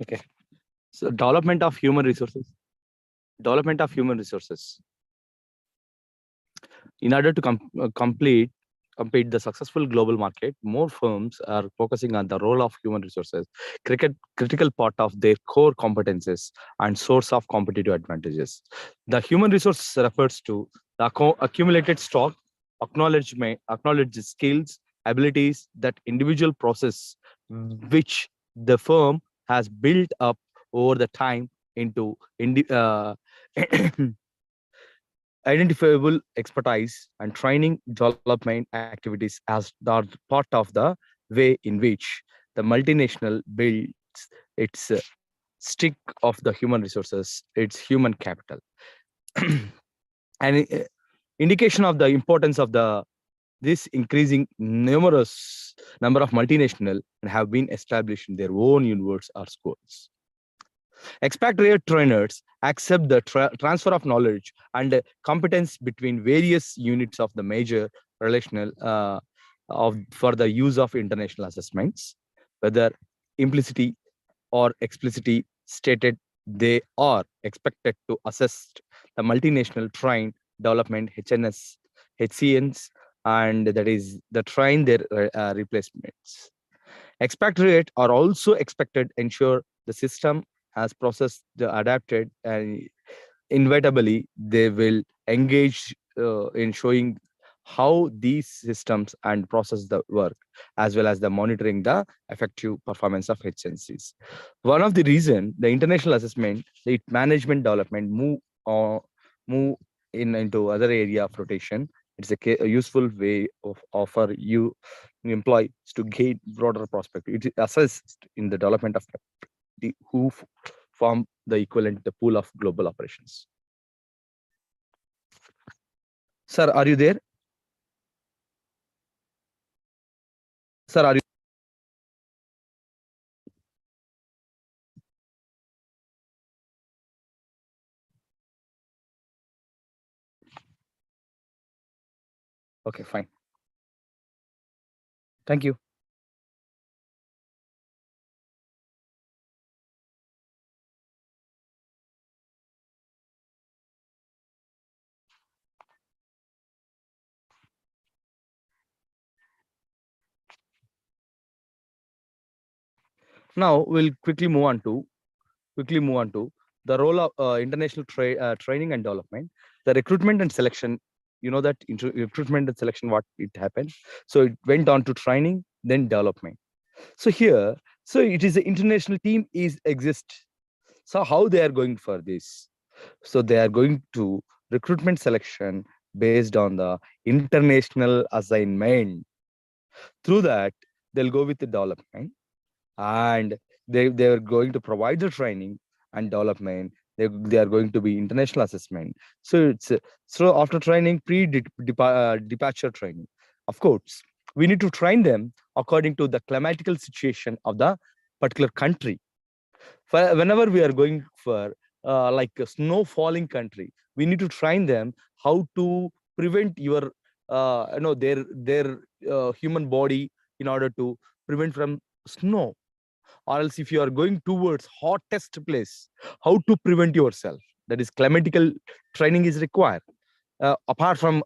Okay. So development of human resources. Development of human resources. In order to compete the successful global market, more firms are focusing on the role of human resources, critical part of their core competences and source of competitive advantages. The human resource refers to the accumulated stock, acknowledged skills, abilities that individual process which the firm has built up over the time into identifiable expertise and training development activities as are part of the way in which the multinational builds its stick of the human resources, its human capital. An indication of the importance of the this increasing numerous number of multinational and have been established in their own universe or schools. Expatriate trainers accept the transfer of knowledge and competence between various units of the major relational for the use of international assessments, whether implicitly or explicitly stated, they are expected to assess the multinational train development HNS, HCNs, and that is the train their replacements. Expatriate are also expected to ensure the system has processed the adapted and inevitably they will engage in showing how these systems and process the work as well as the monitoring the effective performance of HNCs. One of the reason the international assessment, the management development move into other area of rotation. It's a useful way of offer you employees to gain broader perspective. It is assessed in the development of the who form the equivalent the pool of global operations. Sir, are you there? Sir, are you? Okay, fine. Thank you. Now we'll quickly move on to the role of international training and development, the recruitment and selection. You know that recruitment and selection, what it happened. So it went on to training, then development. So here, so it is the international team is exist. So how they are going for this? So they are going to recruitment selection based on the international assignment. Through that, they'll go with the development and they are going to provide the training and development. They are going to be international assessment. So it's so after training, departure training. Of course, we need to train them according to the climatical situation of the particular country. Whenever we are going for like a snow falling country, we need to train them how to prevent your their human body in order to prevent from snow. Or else if you are going towards hottest place, how to prevent yourself, that is climatical training is required, apart from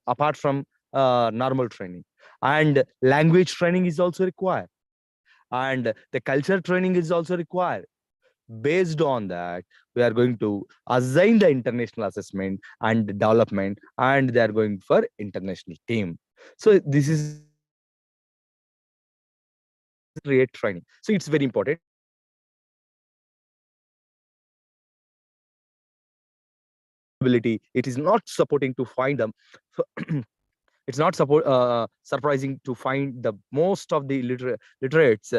normal training. And language training is also required, and the culture training is also required. Based on that, we are going to assign the international assessment and development, and they are going for international team. So this is create training. So it's very important. Ability, it is not supporting to find them. It's not surprising to find the most of the literates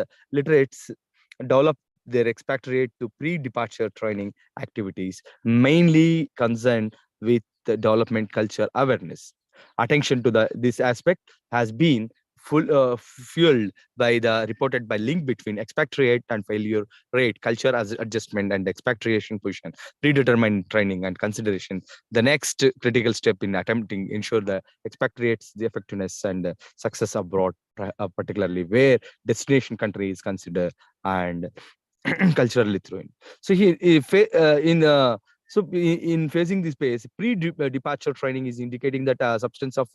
develop their expatriate to pre-departure training activities, mainly concerned with the development culture awareness. Attention to this aspect has been fueled by the reported by link between expatriate and failure rate, culture as adjustment and expatriation position, predetermined training and consideration. The next critical step in attempting ensure the expatriates the effectiveness and success abroad, particularly where destination country is considered, and culturally through it. So here, if, in in facing this space, pre-departure training is indicating that substance of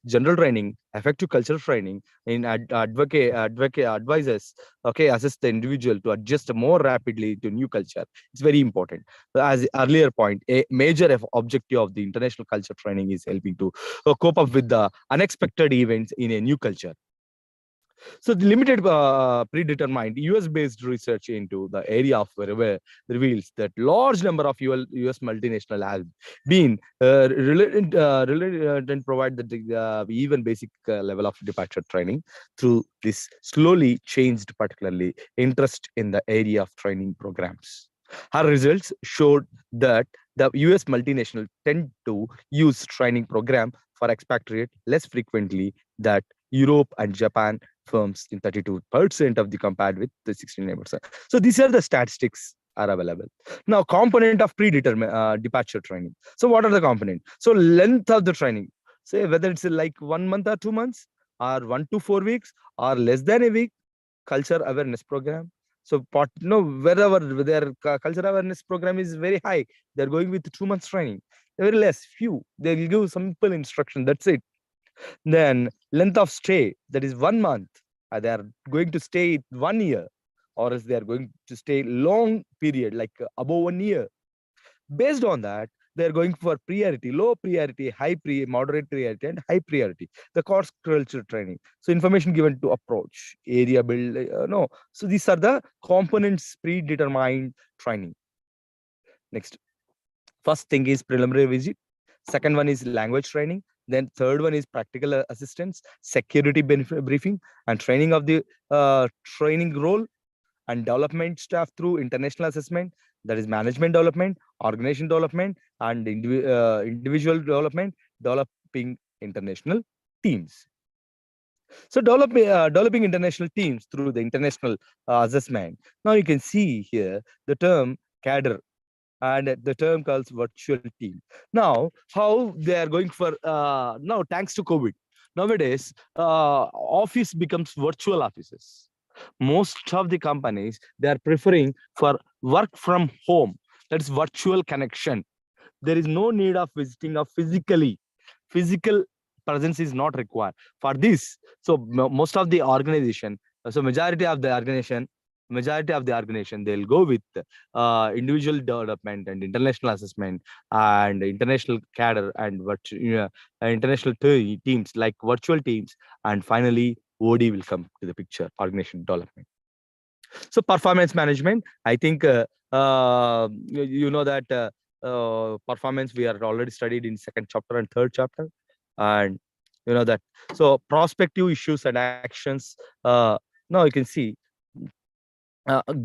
general training, effective cultural training in advocate advisors, okay, assist the individual to adjust more rapidly to new culture. It's very important. As earlier point, a major objective of the international culture training is helping to cope up with the unexpected events in a new culture. So the limited predetermined US-based research into the area of reveals that large number of US multinational have been related and provide the even basic level of departure training through this slowly changed, particularly interest in the area of training programs. Her results showed that the US multinational tend to use training program for expatriate less frequently than Europe and Japan firms in 32% of the compared with the 16%. So these are the statistics are available. Now, component of predetermined departure training. So what are the component? So length of the training. Say whether it's like 1 month or 2 months or 1 to 4 weeks or less than a week. Culture awareness program. So wherever their culture awareness program is very high, they're going with 2 months training. Very less, few. They will give simple instruction. That's it. Then length of stay, that is 1 month. They are going to stay 1 year, or else they are going to stay long period, like above 1 year. Based on that, they are going for priority, low priority, moderate priority, and high priority. The course culture training. So information given to approach, area build, no. So these are the components predetermined training. Next, first thing is preliminary visit. Second one is language training. Then third one is practical assistance, security briefing, and training of the training role and development staff through international assessment. That is management development, organization development, and individual development, developing international teams. So developing international teams through the international assessment. Now you can see here the term cadre and the term calls virtual team. Now, how they are going for now, thanks to COVID, nowadays office becomes virtual offices. Most of the companies, they are preferring for work from home. That's virtual connection. There is no need of visiting of physical presence is not required for this. So most of the organization, so majority of the organization, they'll go with individual development and international assessment and international cadre and international teams like virtual teams, and finally OD will come to the picture, organization development. So performance management, I think you know that performance we are already studied in second chapter and third chapter, and you know that. So prospective issues and actions. Now you can see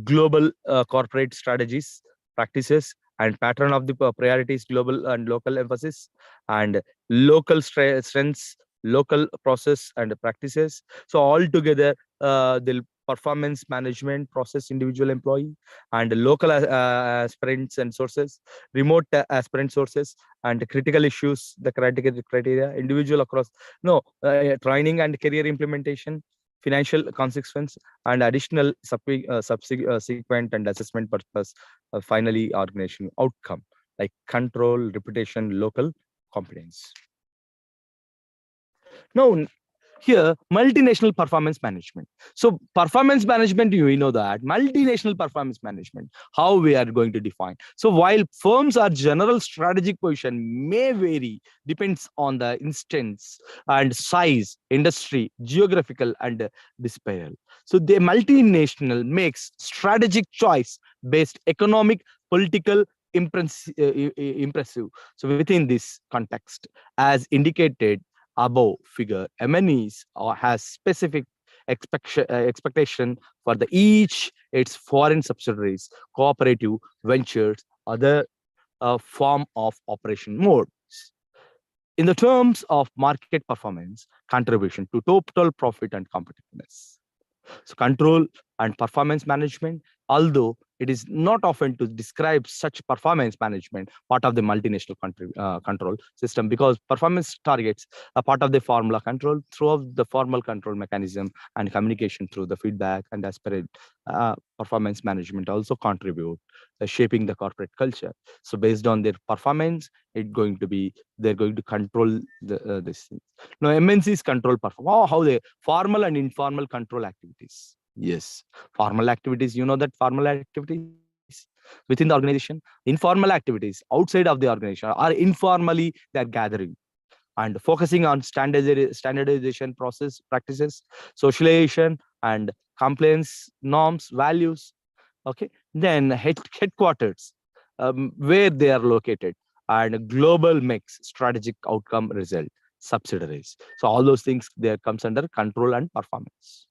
global corporate strategies, practices, and pattern of the priorities, global and local emphasis, and local strengths, local process and practices. So all together, the performance management process, individual employee, and local aspirants and sources, remote aspirant sources, and critical issues, the criteria, individual across, no, training and career implementation, financial consequence, and additional subsequent and assessment purpose, finally organization outcome like control, reputation, local competence. Now, here, multinational performance management. So performance management, you know that multinational performance management, how we are going to define. So while firms are general strategic position may vary, depends on the instance and size, industry, geographical, and despair. So the multinational makes strategic choice based economic, political, impressive. So within this context, as indicated above figure, MNEs has specific expectation for the each its foreign subsidiaries, cooperative ventures, other form of operation modes. In the terms of market performance, contribution to total profit and competitiveness. So control and performance management although it is not often to describe such performance management part of the multinational control system, because performance targets a part of the formula control throughout the formal control mechanism, and communication through the feedback and aspirate performance management also contribute shaping the corporate culture. So based on their performance, they're going to control this thing. Now MNCs control performance. How they formal and informal control activities. Yes, formal activities, you know that formal activities within the organization, informal activities outside of the organization, or informally they're gathering and focusing on standardization process practices, socialization, and compliance norms, values. Okay, then headquarters, where they are located, and global mix, strategic outcome result, subsidiaries. So all those things there comes under control and performance.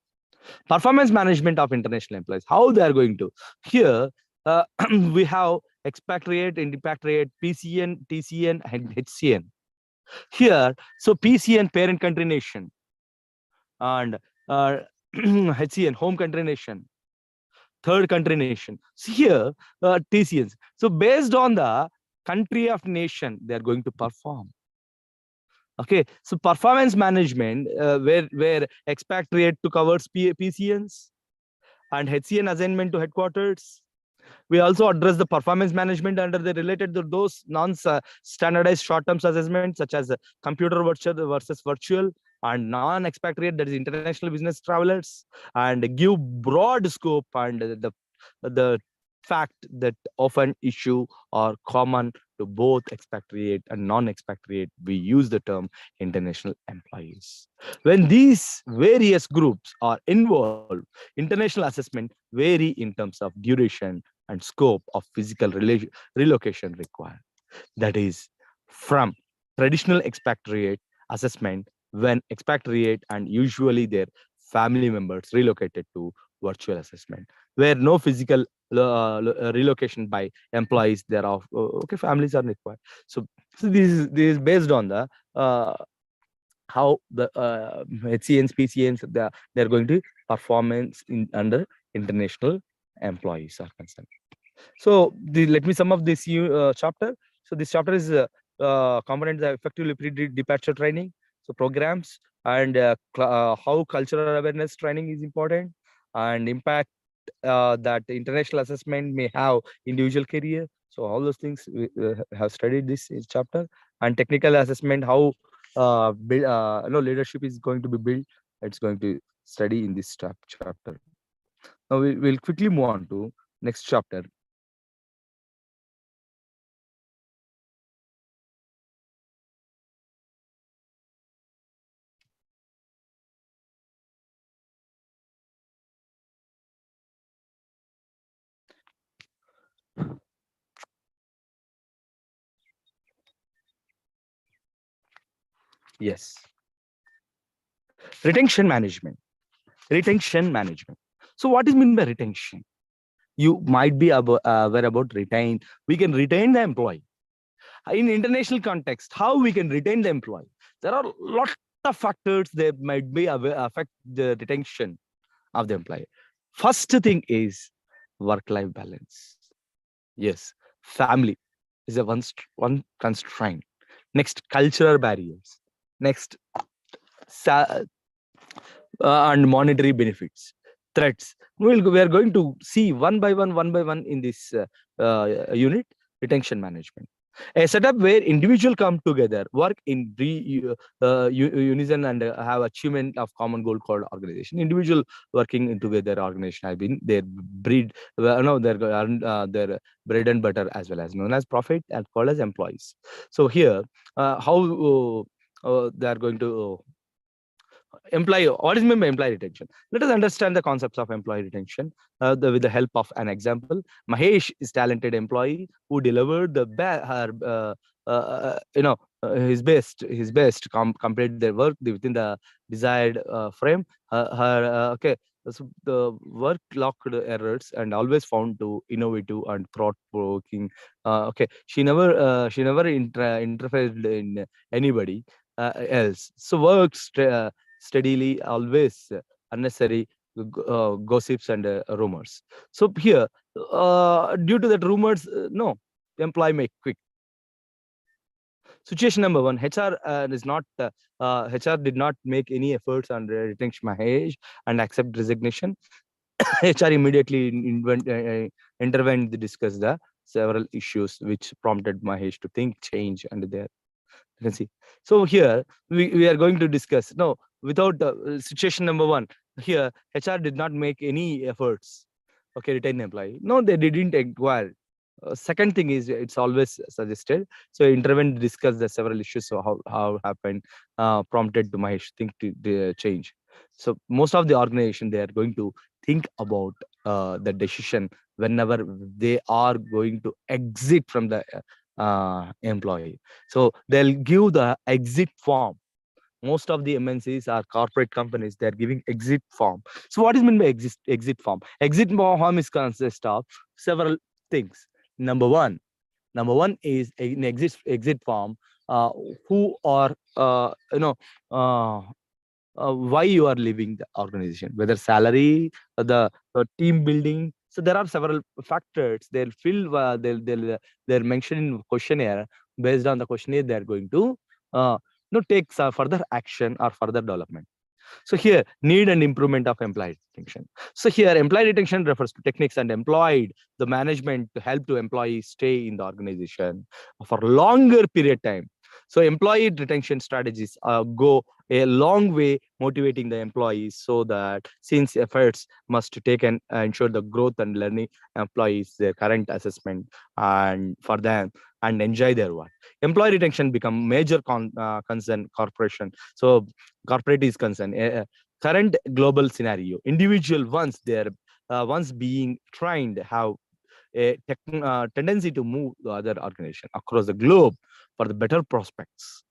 Performance management of international employees, how they are going to here. We have expatriate, impatriate, PCN, TCN, and HCN here. So PCN, parent country nation, and HCN, home country nation, third country nation. So here, TCNs. So based on the country of nation, they are going to perform. Okay, so performance management, where expatriate to covers PCNs, and HCN assignment to headquarters. We also address the performance management under the related to those non-standardized short-term assessments, such as computer virtual versus virtual, and non-expatriate, that is international business travelers, and give broad scope, and the fact that often issue are common to both expatriate and non-expatriate. We use the term international employees. When these various groups are involved, international assessment vary in terms of duration and scope of physical relocation required. That is, from traditional expatriate assessment, when expatriate and usually their family members relocated, to virtual assessment, where no physical relocation by employees thereof. Okay, families are required. So this is based on the how the HCNs, PCNs, they're going to performance under international employees are concerned. So let me sum up this chapter. So this chapter is component the effectively pre-departure training. So programs, and how cultural awareness training is important, and impact that international assessment may have individual career. So all those things we have studied this chapter, and technical assessment, how leadership is going to be built. It's going to study in this chapter. Now we'll quickly move on to next chapter. Yes, retention management. Retention management. So what is mean by retention? You might be aware about retain. We can retain the employee. In international context, how we can retain the employee? There are a lot of factors that might be affect the retention of the employee. First thing is work-life balance. Yes, family is a one constraint. Next, cultural barriers. Next, and monetary benefits, threats. We are going to see one by one in this unit. Retention management, a setup where individuals come together, work in unison, and have achievement of common goal called organization. Individual working in together organization have been their breed, their bread and butter, as well as known as profit, and called as employees. So here, how they are going to employee. What is meant by employee retention? Let us understand the concepts of employee retention with the help of an example. Mahesh is talented employee who delivered his best to complete their work within the desired frame. Okay, so the work locked errors and always found to innovative and thought provoking. Okay, she never interfered in anybody else. So works steadily, always unnecessary gossips and rumors. So here, due to that rumors, no, employee may quit. Situation number one, HR did not make any efforts on retention Mahesh and accept resignation. HR immediately intervened to discuss the several issues which prompted Mahesh to think, change, and there you can see. So here we are going to discuss. No, without situation number one, here HR did not make any efforts. Okay, retain employee. No, they didn't inquire. Second thing is it's always suggested. So intervene, discuss the several issues. So how happened, prompted to Mahesh think to change. So most of the organization they are going to think about the decision whenever they are going to exit from the employee. So they'll give the exit form. Most of the MNCs are corporate companies. They're giving exit form. So what is meant by exit form? Exit form is consist of several things. Number one, is an exit form. Uh, who are uh, why you are leaving the organization, whether salary, the team building. So there are several factors. They'll fill. They're mentioned in questionnaire. Based on the questionnaire, they're going to take further action or further development. So here, need and improvement of employee retention. So here, employee retention refers to techniques and employed the management to help to employees stay in the organization for longer period time. So employee retention strategies go a long way motivating the employees so that since efforts must take and ensure the growth and learning employees their current assessment and for them and enjoy their work. Employee retention become major concern corporation. So corporate is concerned. Current global scenario, individual once they're once being trained have a tendency to move to other organization across the globe for the better prospects.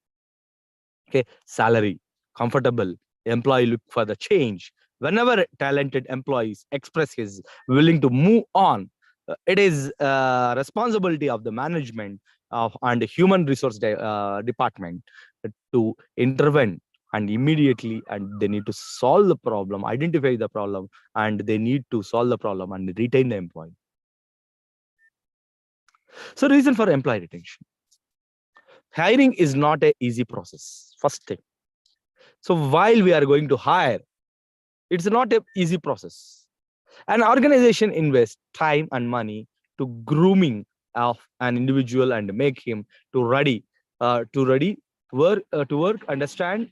Okay, salary, comfortable, employee look for the change. Whenever talented employees express his willing to move on, it is responsibility of the management of and human resource department to intervene and immediately, and they need to solve the problem, identify the problem, and they need to solve the problem and retain the employee. So reason for employee retention. Hiring is not an easy process, first thing. So while we are going to hire, it's not an easy process. An organization invests time and money to grooming of an individual and make him to work, understand,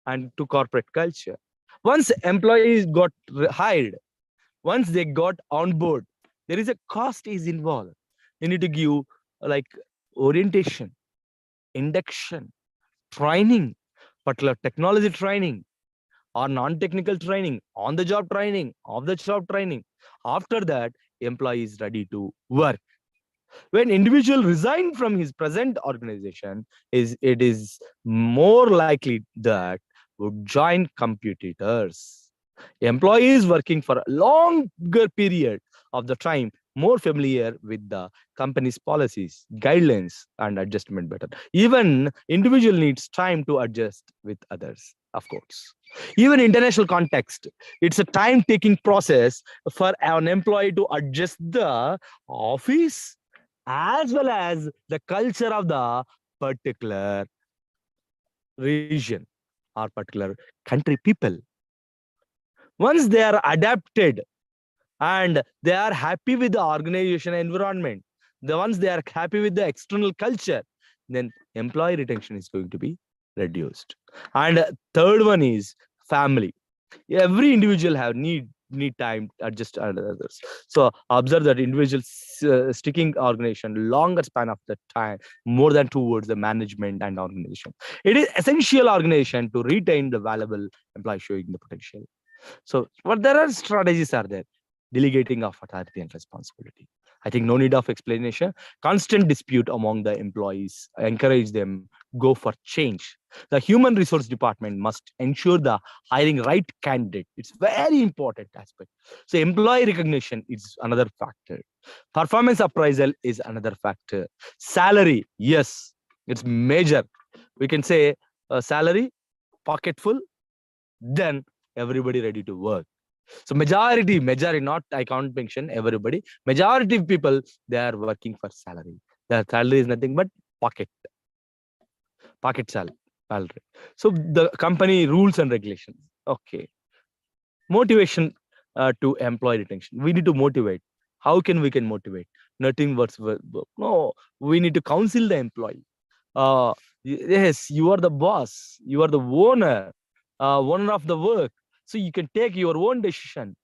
and to corporate culture. Once employees got hired, once they got on board, there is a cost is involved. They need to give like orientation, induction, training, particular technology training, or non-technical training, on the job training, off the job training. After that, employee is ready to work. When individual resign from his present organization, it is more likely that would join competitors. Employees working for a longer period of the time, more familiar with the company's policies, guidelines, and adjustment better. Even individual needs time to adjust with others, of course. Even international context, it's a time-taking process for an employee to adjust the office as well as the culture of the particular region or particular country people. Once they are adapted and they are happy with the organization environment, the ones they are happy with the external culture, then employee retention is going to be reduced. And third one is family. Every individual have need time to adjust and others. So observe that individuals sticking organization longer span of the time more than towards the management and organization. It is essential organization to retain the valuable employee showing the potential. So what there are strategies are there. Delegating of authority and responsibility. I think no need of explanation. Constant dispute among the employees. Encourage them, go for change. The human resource department must ensure the hiring right candidate. It's very important aspect. So employee recognition is another factor. Performance appraisal is another factor. Salary, yes, it's major. We can say salary, pocket full, then everybody ready to work. So majority, not I can't mention everybody. Majority of people, they are working for salary. Their salary is nothing but pocket, salary. So the company rules and regulations. Okay, motivation to employee retention. We need to motivate. How can we can motivate? Nothing but no. We need to counsel the employee. Yes, you are the boss. You are the owner of the work. So you can take your own decision.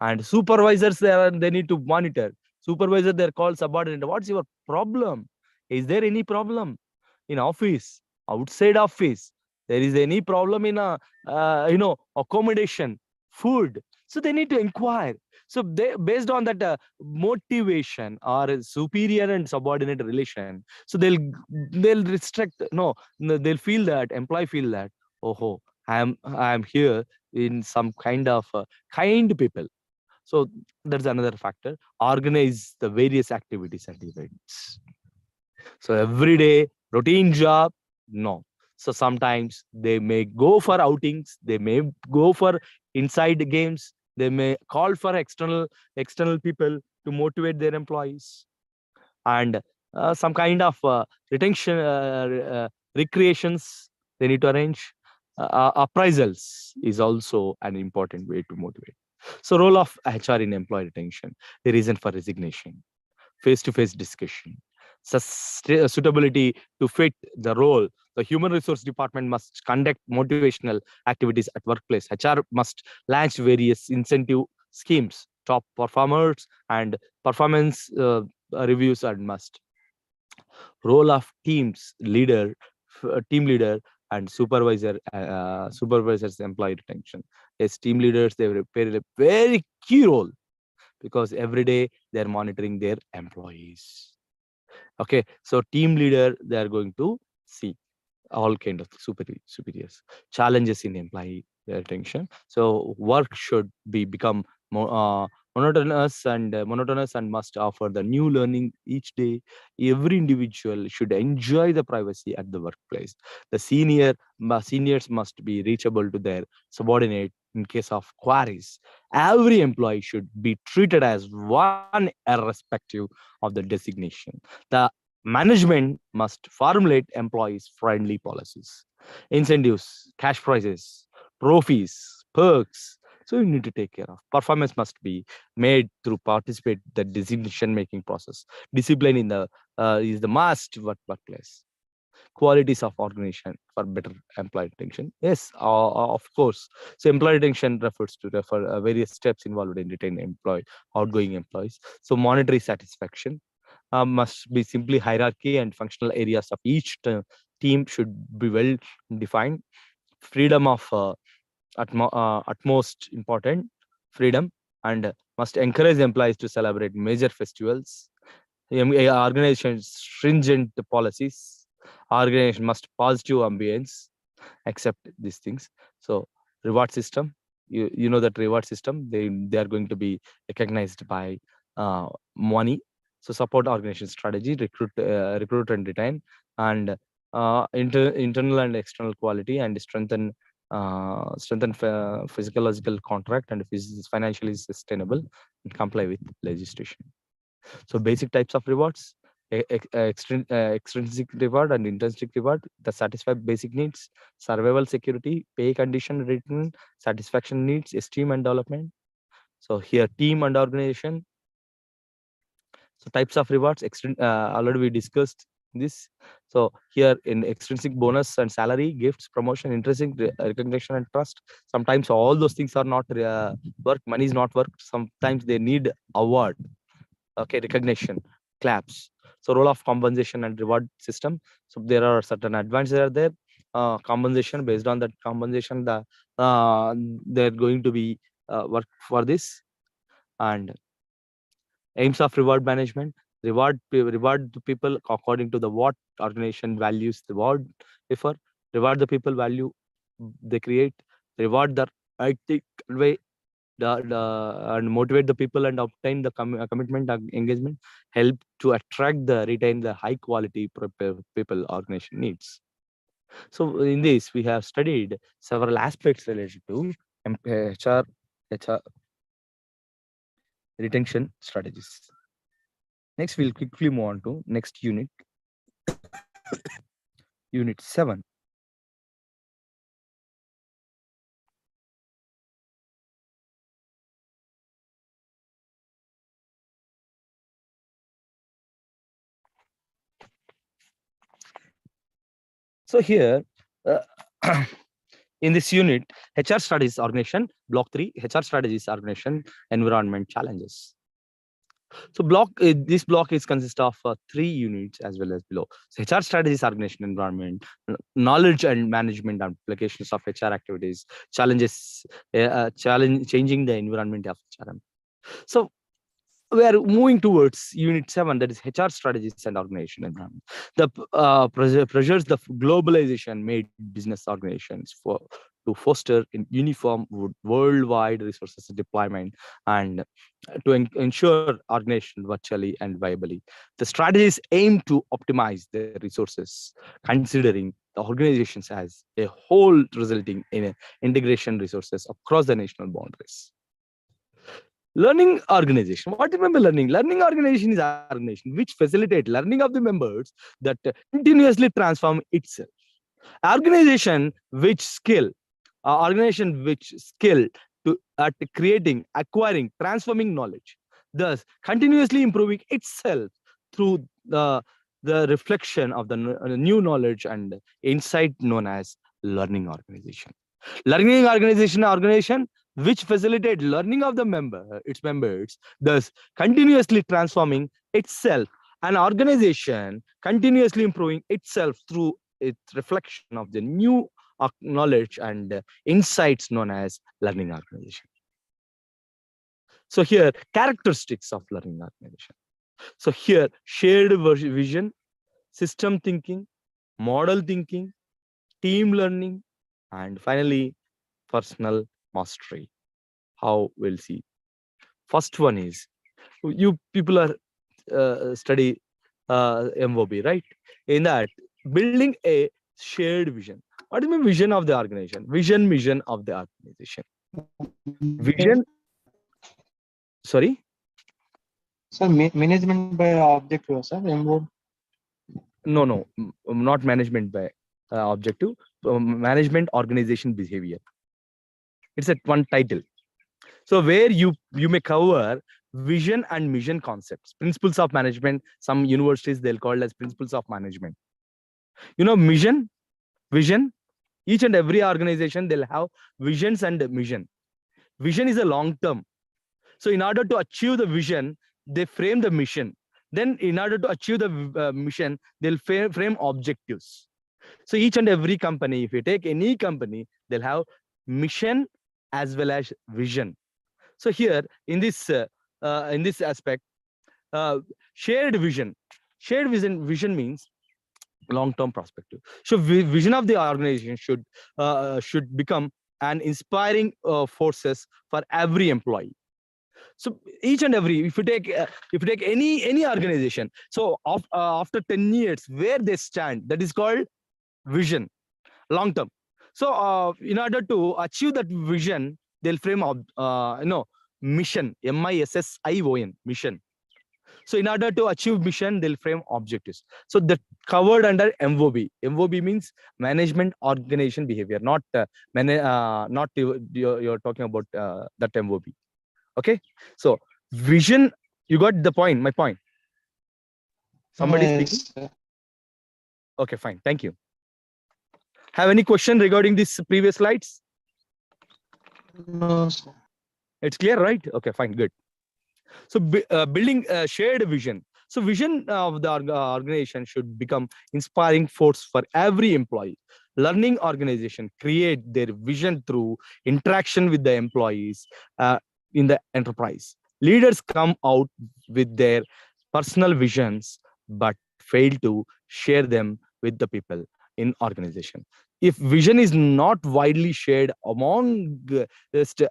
And supervisors, they need to monitor. Supervisor, they're called subordinate. What's your problem? Is there any problem in office, outside office? There is any problem in a accommodation, food? So they need to inquire. So they, based on that motivation or superior and subordinate relation, so they'll restrict. No, no, they'll feel that employee feel that, oh, I am here in some kind of kind people. So that's another factor. Organize the various activities and events. So every day, routine job, no. So sometimes they may go for outings, they may go for inside games, they may call for external people to motivate their employees, and some kind of retention recreations they need to arrange. Appraisals is also an important way to motivate. So role of HR in employee retention, the reason for resignation, face-to-face discussion, suitability to fit the role. The human resource department must conduct motivational activities at workplace. HR must launch various incentive schemes, top performers, and performance reviews are must. Role of team leader and supervisors employee retention. As team leaders, they will play a very key role because every day they're monitoring their employees. Okay, so team leader, they are going to see all kind of superiors. Challenges in employee retention. So work should be become more monotonous and must offer the new learning each day. Every individual should enjoy the privacy at the workplace. The seniors must be reachable to their subordinate in case of queries. Every employee should be treated as one irrespective of the designation. The management must formulate employees friendly policies, incentives, cash prizes, trophies, perks. So you need to take care of. Performance must be made through participate the decision making process. Discipline in the is the must workplace. Qualities of organization for better employee retention. Yes, of course. So employee retention refers to various steps involved in retaining outgoing employees. So monetary satisfaction must be simply hierarchy and functional areas of each team should be well defined. Freedom of utmost important freedom, and must encourage employees to celebrate major festivals. Organization's stringent policies. Organization must positive ambience, accept these things. So reward system, you know that reward system, they are going to be recognized by money. So support organization strategy, recruit and retain, and internal and external quality, and strengthen physiological contract, and financially sustainable and comply with legislation. So basic types of rewards, extrinsic reward and intrinsic reward that satisfy basic needs, survival, security, pay, condition, return, satisfaction needs, esteem and development. So here team and organization. So types of rewards, already we discussed this. So here in extrinsic bonus and salary, gifts, promotion, intrinsic recognition and trust. Sometimes all those things are not work. Money is not work. Sometimes they need award. Okay, recognition, claps. So role of compensation and reward system. So there are certain advantages are there. Compensation, based on that compensation, they're going to be work for this. And aims of reward management, reward the people according to the what organization values the reward prefer. Reward the people value they create. Reward the ethical way, and motivate the people and obtain the commitment and engagement. Help to attract the retain the high quality people organization needs. So in this we have studied several aspects related to HR HR retention strategies. Next, we'll quickly move on to next unit, unit 7. So here, uh, in this unit, HR studies organization, block 3, HR strategies organization, environment challenges. So this block is consist of 3 units as well as below. So HR strategies, organization, environment, knowledge and management applications of HR activities, challenges, changing the environment of HRM. So we are moving towards unit 7, that is HR strategies and organization environment. The pressures the globalization made business organizations to foster in uniform worldwide resources deployment and to ensure organization virtually and viably. The strategies aim to optimize their resources, considering the organizations as a whole, resulting in integration resources across the national boundaries. Learning organization. What remember learning? Learning organization is organization which facilitate learning of the members that continuously transform itself. Organization which skill, organization which skill to at creating, acquiring, transforming knowledge, thus continuously improving itself through the reflection of the new knowledge and insight known as learning organization. Learning organization which facilitate learning of the its members, thus continuously transforming itself. An organization continuously improving itself through its reflection of the new knowledge and insights known as learning organization. So here, characteristics of learning organization. So here, shared vision, system thinking, model thinking, team learning, and finally, personal mastery. How we'll see. First one is, you people are study MOB, right? In that, building a shared vision. What is the vision of the organization? Mission of the organization. Vision. Sorry. Sir, management by objective, sir. No, not management by objective. Management organization behavior. It's a one title. So where you may cover vision and mission concepts, principles of management. Some universities they'll call as principles of management. Mission, vision. Each and every organization they'll have visions and mission. Vision is a long term. So in order to achieve the vision, they frame the mission. Then in order to achieve the mission, they'll frame objectives. So each and every company, if you take any company, they'll have mission as well as vision. So here in this aspect, shared vision. Shared vision means long-term perspective. So vision of the organization should become an inspiring forces for every employee. So each and every, if you take any organization, so after 10 years, where they stand, that is called vision, long term. So in order to achieve that vision, they'll frame mission, MISSION, mission. So in order to achieve mission, they'll frame objectives. So that covered under MOB. MOB means management organization behavior, not you're talking about that MOB. Okay. So vision, you got the point, my point. Somebody speaking? Sir. Okay, fine. Thank you. Have any question regarding these previous slides? No, sir. It's clear, right? Okay, fine, good. So building a shared vision. So vision of the organization should become inspiring force for every employee. Learning organization create their vision through interaction with the employees in the enterprise. Leaders come out with their personal visions, but fail to share them with the people in organization. If vision is not widely shared among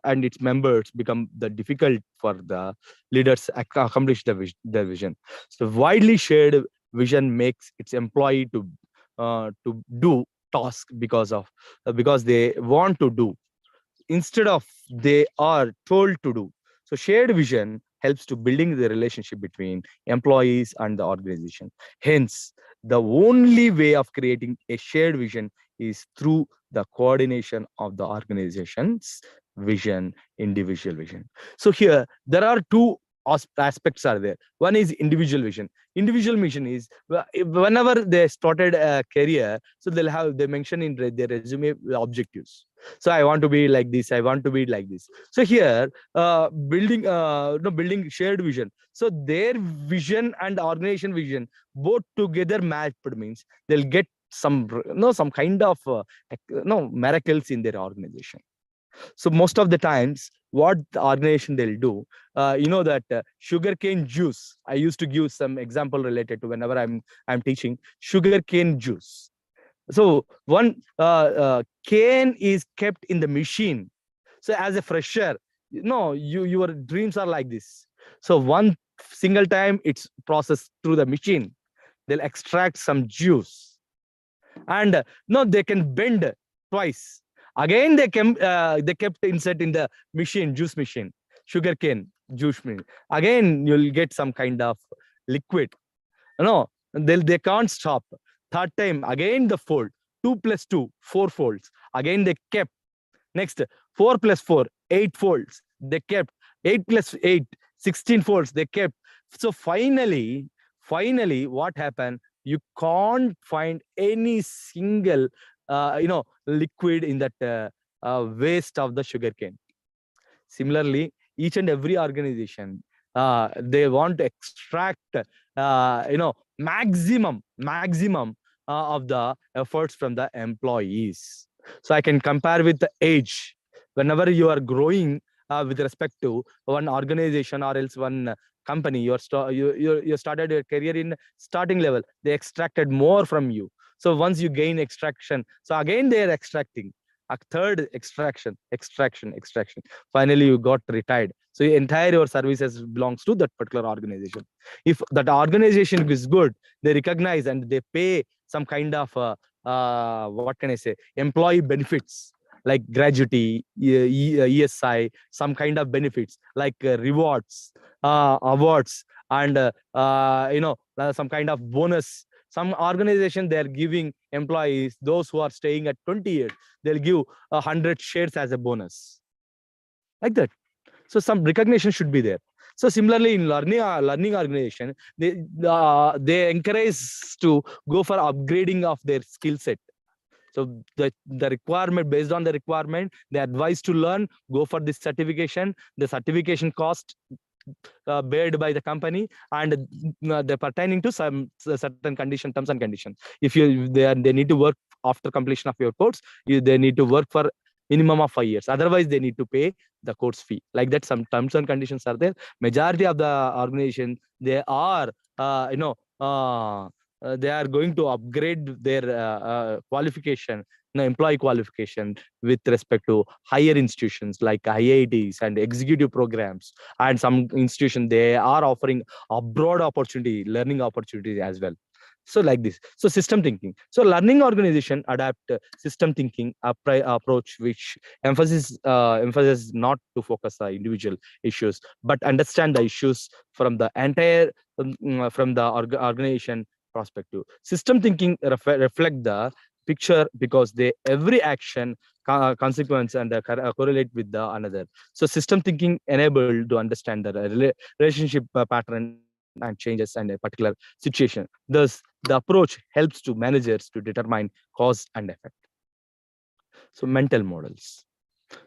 and its members, become the difficult for the leaders accomplish their vision. So widely shared vision makes its employee to do task because they want to do. instead of they are told to do. So shared vision helps to building the relationship between employees and the organization. Hence, the only way of creating a shared vision is through the coordination of the organization's vision, individual vision. So here there are two aspects are there. One is individual vision. Individual mission is whenever they started a career, so they mention in their resume objectives. So I want to be like this, I want to be like this. So here building no building shared vision, so their vision and organization vision both together matched means they'll get some some kind of miracles in their organization. So most of the times, what the organization they'll do, that sugarcane juice. I used to give some example related to whenever I'm teaching sugarcane juice. So one cane is kept in the machine. So as a fresher, your dreams are like this. So one single time it's processed through the machine. They'll extract some juice, and no, they can bend twice. Again, they kept insert in the machine, juice machine, sugar cane juice machine. Again, you'll get some kind of liquid. No, they can't stop. Third time, again the fold. 2 plus 2, 4 folds. Again, they kept. Next, 4 plus 4, 8 folds. They kept. 8 plus 8, 16 folds. They kept. So finally, what happened? You can't find any single, liquid in that waste of the sugarcane. Similarly, each and every organization, they want to extract, maximum of the efforts from the employees. So I can compare with the age. Whenever you are growing with respect to one organization or else one company, you started your career in starting level. They extracted more from you. So once you gain extraction, so again they are extracting. A third extraction. Finally, you got retired. So entire your services belongs to that particular organization. If that organization is good, they recognize and they pay some kind of what can I say, employee benefits like gratuity, ESI, some kind of benefits like rewards, awards, and some kind of bonus. Some organization they are giving employees, those who are staying at 20 years, they'll give 100 shares as a bonus, like that. So some recognition should be there. So similarly in learning organization, they encourage to go for upgrading of their skill set. So the requirement, based on the requirement, they advise to learn, go for this certification. The certification cost bared by the company, and they're pertaining to some certain terms and conditions. If they need to work after completion of your course, they need to work for minimum of 5 years. Otherwise, they need to pay the course fee. Like that, some terms and conditions are there. Majority of the organization, they are, they are going to upgrade their qualification, employee qualification with respect to higher institutions like IITs and executive programs. And some institution, they are offering abroad opportunity, learning opportunities as well. So like this. So system thinking. So learning organization adapt system thinking approach, which emphasis not to focus on individual issues, but understand the issues from the entire from the organization perspective. System thinking reflect the picture because they every action consequence and correlate with the another. So system thinking enabled to understand the relationship pattern and changes in a particular situation. Thus, the approach helps to managers to determine cause and effect. So mental models.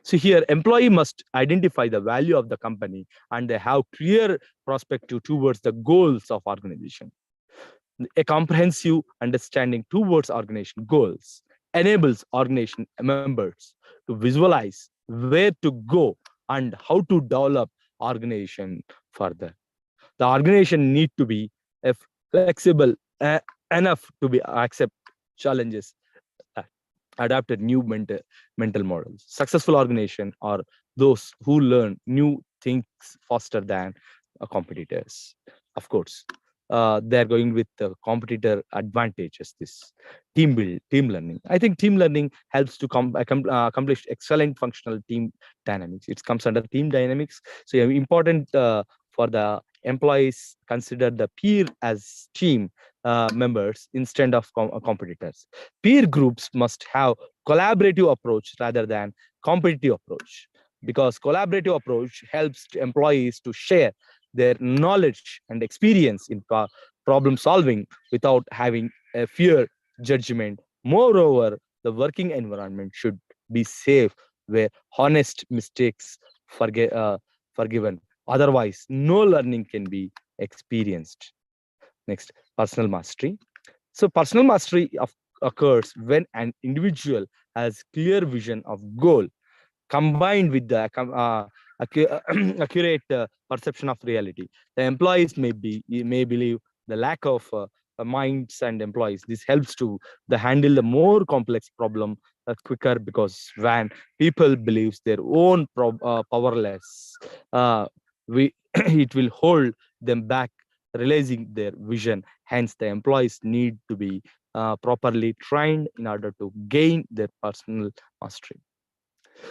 So here, employee must identify the value of the company and they have clear perspective towards the goals of organization. A comprehensive understanding towards organization goals enables organization members to visualize where to go and how to develop organization further. The organization need to be flexible enough to be accept challenges, uh, adapted new mental models. Successful organization are those who learn new things faster than competitors. Of course, they are going with competitor advantages. This team learning. I think team learning helps to accomplish excellent functional team dynamics. It comes under team dynamics. So important for the employees consider the peer as team members instead of competitors. Peer groups must have collaborative approach rather than competitive approach, because collaborative approach helps employees to share their knowledge and experience in problem solving without having a fear judgment. Moreover, the working environment should be safe where honest mistakes forgiven. Otherwise, no learning can be experienced. Next, personal mastery. So, personal mastery occurs when an individual has clear vision of goal combined with the accurate perception of reality. The employees may believe the lack of minds and employees. This helps to the handle the more complex problem quicker, because when people believes their own powerless, uh, we it will hold them back, realizing their vision. Hence, the employees need to be properly trained in order to gain their personal mastery.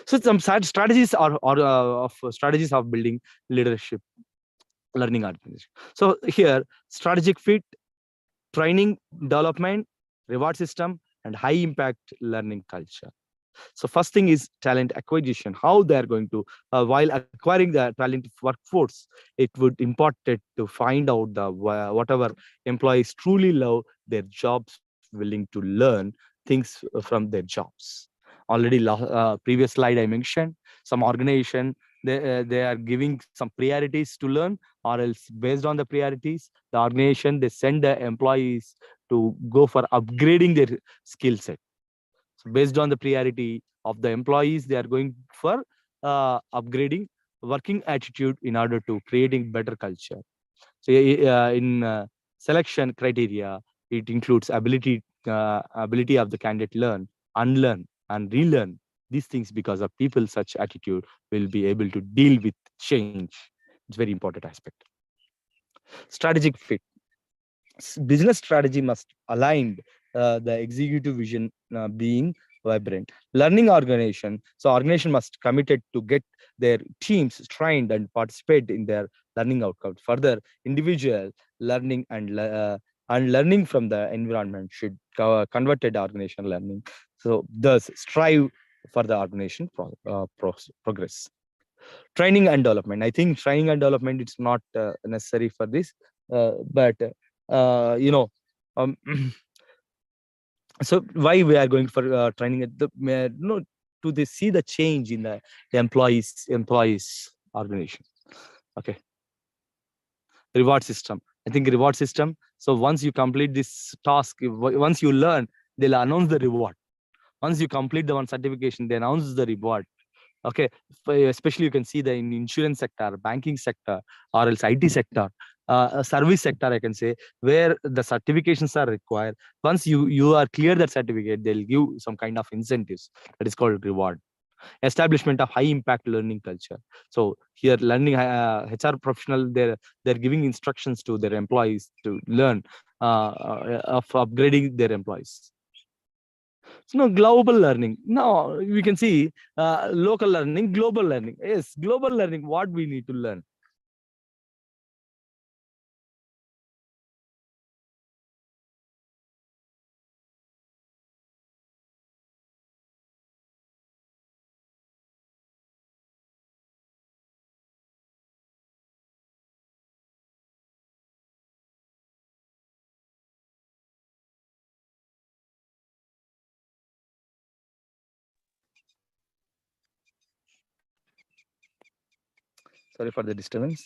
So some strategies strategies of building leadership learning organization. So here, strategic fit, training development, reward system, and high impact learning culture. So first thing is talent acquisition. How they are going to, while acquiring the talent workforce, it would important to find out the whatever employees truly love their jobs, willing to learn things from their jobs. Already, previous slide I mentioned some organization, they are giving some priorities to learn, or else based on the priorities, the organization they send the employees to go for upgrading their skill set. So based on the priority of the employees, they are going for upgrading working attitude in order to creating better culture. So in selection criteria, it includes ability of the candidate learn, unlearn, and relearn these things, because of people such attitude will be able to deal with change. It's very important aspect. Strategic fit. Business strategy must align the executive vision being vibrant. Learning organization. So organization must committed to get their teams trained and participate in their learning outcomes. Further, individual learning and learning from the environment should converted organization learning. So thus strive for the organization progress. Training and development. I think training and development it's not necessary for this, but you know, um, so why we are going for training at the no, to they see the change in the employees organization. Okay, reward system. I think reward system. So once you complete this task, once you learn, they'll announce the reward. Once you complete the one certification, they announce the reward. Okay, especially you can see the in insurance sector, banking sector, or else IT sector, service sector, I can say, where the certifications are required. Once you are clear that certificate, they'll give some kind of incentives. That is called reward. Establishment of high impact learning culture. So here, learning HR professional, they're giving instructions to their employees to learn of upgrading their employees. So no global learning. Now we can see local learning, global learning. Yes, global learning. What we need to learn. Sorry for the disturbance.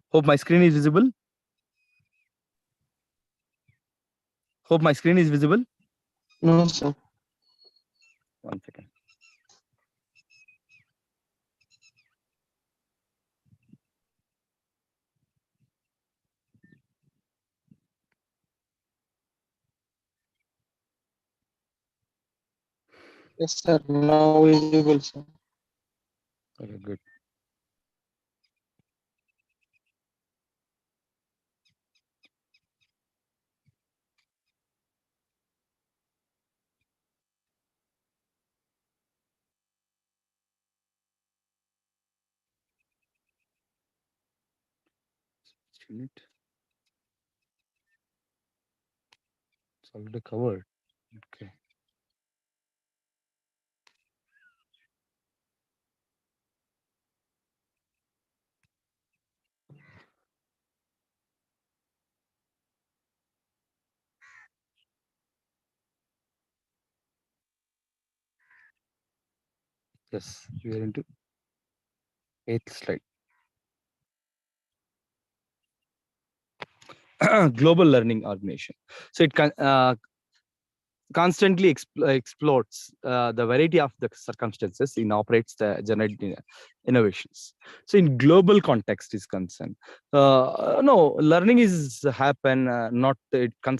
Hope my screen is visible. Hope my screen is visible. No, sir. One second. Yes, sir. Now visible, sir. Okay, good. Unit, it's already covered. Okay. Yes, we are into eighth slide. Global learning organization. So it can constantly exploits the variety of the circumstances in operates the generate innovations. So in global context is concerned, no learning is happen, not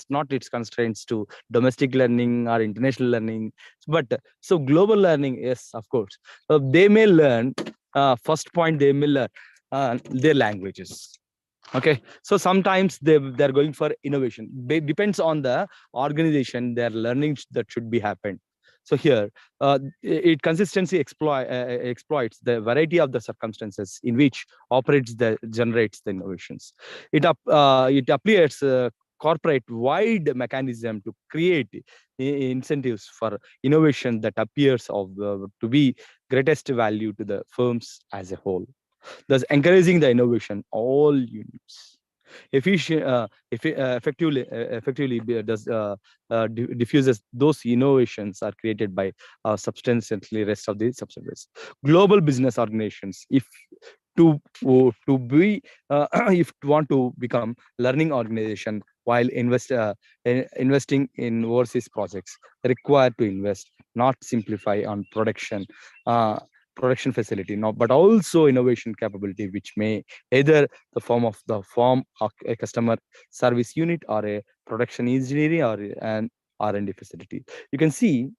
not its constraints to domestic learning or international learning, but so global learning, yes, of course, they may learn, first point they may learn their languages. Okay, so sometimes they're going for innovation. Depends on the organization, their learning that should be happened. So here, it consistency exploits the variety of the circumstances in which operates the generates the innovations. It appears corporate wide mechanism to create incentives for innovation that appears of to be greatest value to the firms as a whole, thus encouraging the innovation all units. Effectively does diffuses those innovations are created by substantially rest of the subsidiaries. Global business organizations, if to be if you want to become learning organization while investing in overseas projects, required to invest not simplify on uh, production facility, no, but also innovation capability, which may either the form of a customer service unit or a production engineering or an R&D facility. You can see,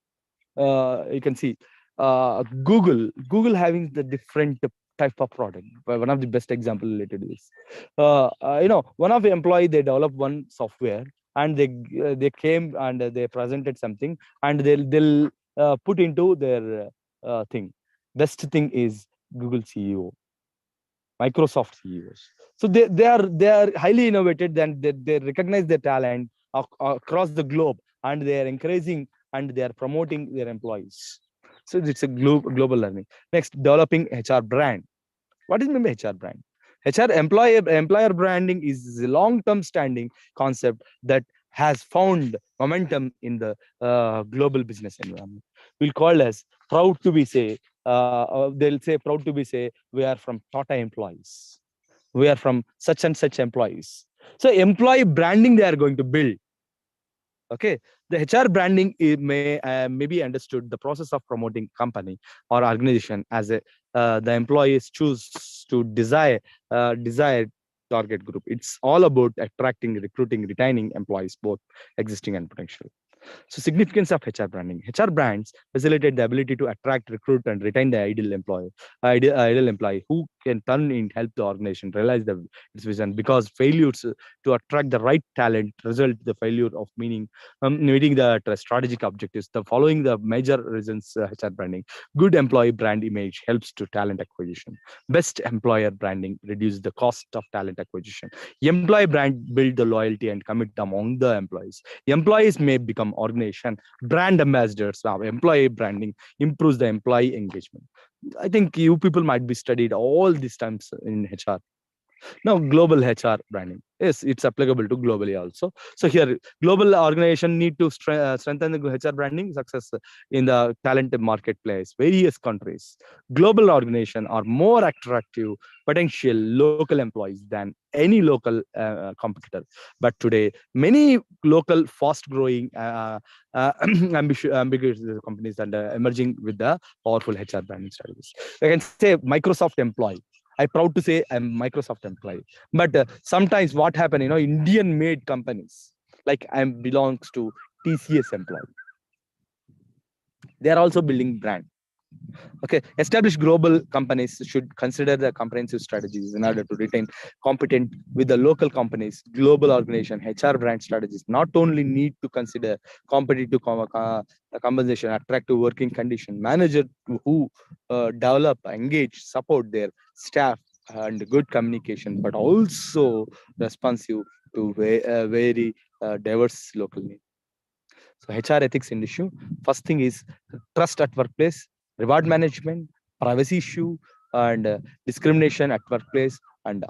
you can see Google having the different type of product. One of the best example related to this, one of the employee, they developed one software, and they came and they presented something, and they'll put into their thing. Best thing is Google CEO, Microsoft CEOs. So they are highly innovative, then they recognize their talent across the globe, and they are encouraging and they are promoting their employees. So it's a global learning. Next, developing HR brand. What is meant by HR brand? HR employer branding is a long-term standing concept that has found momentum in the global business environment. We'll call as proud to be say. They'll say proud to be say we are from Tata employees. We are from such and such employees. So employee branding they are going to build. Okay, the HR branding may be understood the process of promoting company or organization as a the employees choose to desired target group. It's all about attracting, recruiting, retaining employees, both existing and potential. So significance of HR branding. HR brands facilitate the ability to attract, recruit, and retain the ideal employee who can turn in help the organization realize its vision. Because failures to attract the right talent result the failure of meeting the strategic objectives. The following the major reasons HR branding. Good employee brand image helps to talent acquisition. Best employer branding reduces the cost of talent acquisition. Employee brand build the loyalty and commit among the employees. Employees may become organization brand ambassadors. Now, employee branding improves the employee engagement. I think you people might be studied all these times in HR. Now, global HR branding. Yes, it's applicable to globally also. So here, global organization need to strengthen the HR branding success in the talent marketplace, various countries. Global organization are more attractive potential local employees than any local competitor. But today, many local fast-growing, ambiguous companies and emerging with the powerful HR branding strategies. I can say Microsoft employee. I proud to say I'm Microsoft employee. But sometimes what happen, Indian made companies like I belongs to TCS employee. They are also building brand. Okay, established global companies should consider the comprehensive strategies in order to retain competent with the local companies. Global organization HR brand strategies not only need to consider competitive compensation, attractive working condition, manager who develop, engage, support their staff, and good communication, but also responsive to very diverse local needs. So HR ethics in issue. First thing is trust at workplace, reward management, privacy issue, and discrimination at workplace, and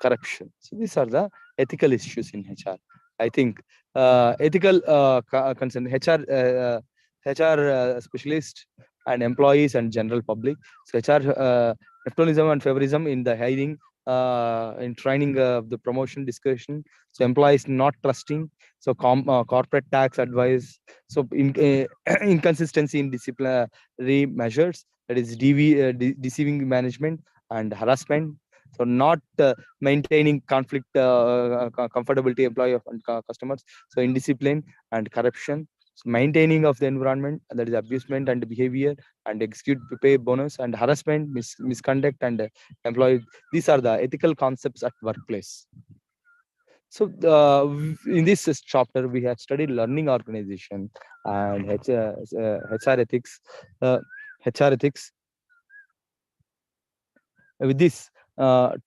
corruption. So these are the ethical issues in HR. I think ethical concern HR specialist and employees and general public. So HR nepotism and favorism in the hiring, in training, the promotion discussion. So employees not trusting, so corporate tax advice, so inconsistency in disciplinary measures, that is deceiving management and harassment, so not maintaining conflict comfortability employee of and customers, so indiscipline and corruption, so maintaining of the environment, that is abusement and behavior, and execute pay bonus and harassment, misconduct, and employee. These are the ethical concepts at workplace. So in this chapter, we have studied learning organization and HR ethics. Uh, HR ethics. With this,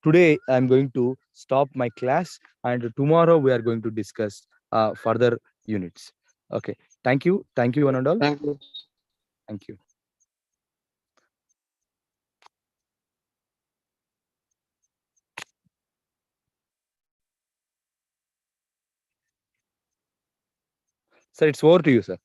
today I'm going to stop my class, and tomorrow we are going to discuss further units. Okay. Thank you, one and all. Thank you. Thank you. Sir, it's over to you, sir.